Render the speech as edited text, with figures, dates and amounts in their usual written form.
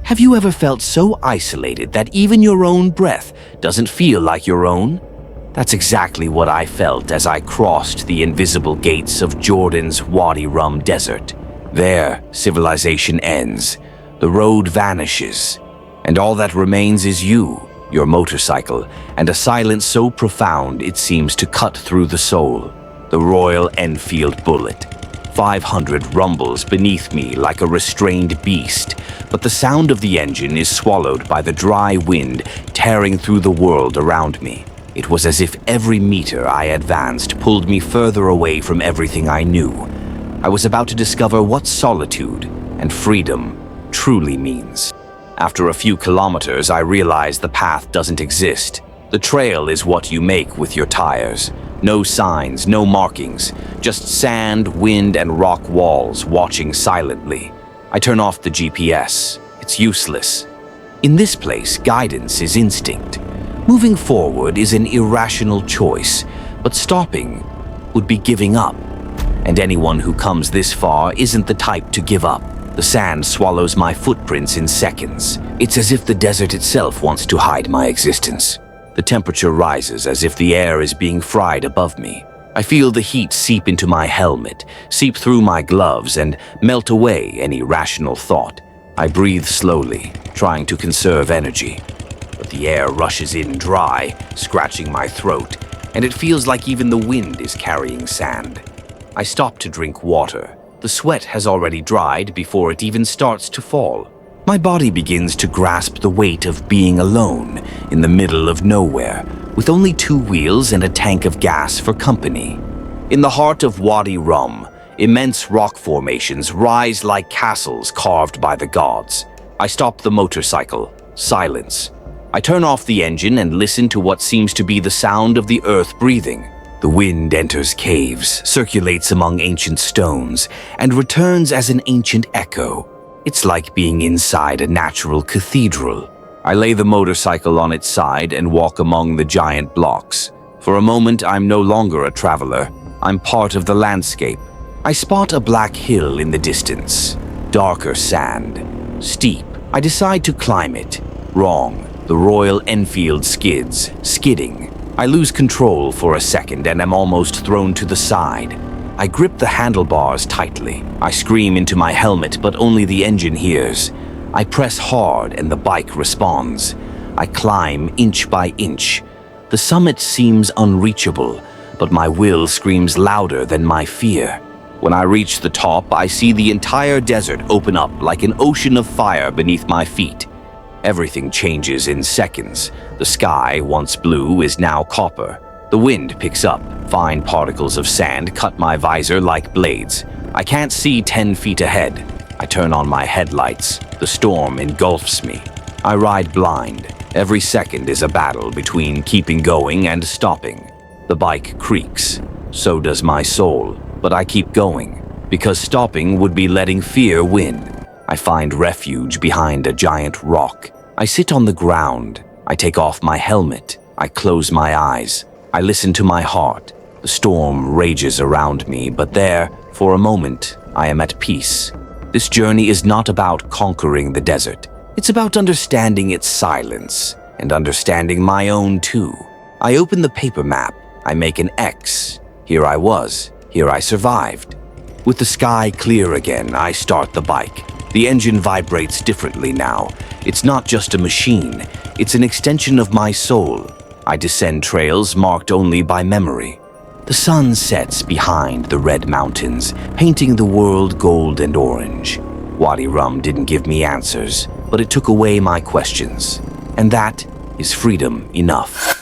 Have you ever felt so isolated that even your own breath doesn't feel like your own? That's exactly what I felt as I crossed the invisible gates of Jordan's Wadi Rum desert. There, civilization ends, the road vanishes, and all that remains is you, your motorcycle, and a silence so profound it seems to cut through the soul. The Royal Enfield Bullet. 500 rumbles beneath me like a restrained beast, but the sound of the engine is swallowed by the dry wind tearing through the world around me. It was as if every meter I advanced pulled me further away from everything I knew. I was about to discover what solitude and freedom truly means. After a few kilometers, I realized the path doesn't exist. The trail is what you make with your tires. No signs, no markings, just sand, wind, and rock walls watching silently. I turn off the GPS. It's useless. In this place, guidance is instinct. Moving forward is an irrational choice, but stopping would be giving up. And anyone who comes this far isn't the type to give up. The sand swallows my footprints in seconds. It's as if the desert itself wants to hide my existence. The temperature rises as if the air is being fried above me. I feel the heat seep into my helmet, seep through my gloves, and melt away any rational thought. I breathe slowly, trying to conserve energy. But the air rushes in dry, scratching my throat, and it feels like even the wind is carrying sand. I stop to drink water. The sweat has already dried before it even starts to fall. My body begins to grasp the weight of being alone in the middle of nowhere, with only 2 wheels and a tank of gas for company. In the heart of Wadi Rum, immense rock formations rise like castles carved by the gods. I stop the motorcycle. Silence. I turn off the engine and listen to what seems to be the sound of the earth breathing. The wind enters caves, circulates among ancient stones, and returns as an ancient echo. It's like being inside a natural cathedral. I lay the motorcycle on its side and walk among the giant blocks. For a moment, I'm no longer a traveler. I'm part of the landscape. I spot a black hill in the distance. Darker sand. Steep. I decide to climb it. Wrong. The Royal Enfield skids, skidding. I lose control for a second and am almost thrown to the side. I grip the handlebars tightly. I scream into my helmet, but only the engine hears. I press hard and the bike responds. I climb inch by inch. The summit seems unreachable, but my will screams louder than my fear. When I reach the top, I see the entire desert open up like an ocean of fire beneath my feet. Everything changes in seconds. The sky, once blue, is now copper. The wind picks up. Fine particles of sand cut my visor like blades. I can't see 10 feet ahead. I turn on my headlights. The storm engulfs me. I ride blind. Every second is a battle between keeping going and stopping. The bike creaks. So does my soul. But I keep going, because stopping would be letting fear win. I find refuge behind a giant rock. I sit on the ground. I take off my helmet. I close my eyes. I listen to my heart. The storm rages around me, but there, for a moment, I am at peace. This journey is not about conquering the desert. It's about understanding its silence, and understanding my own too. I open the paper map. I make an X. Here I was. Here I survived. With the sky clear again, I start the bike. The engine vibrates differently now. It's not just a machine. It's an extension of my soul. I descend trails marked only by memory. The sun sets behind the red mountains, painting the world gold and orange. Wadi Rum didn't give me answers, but it took away my questions. And that is freedom enough.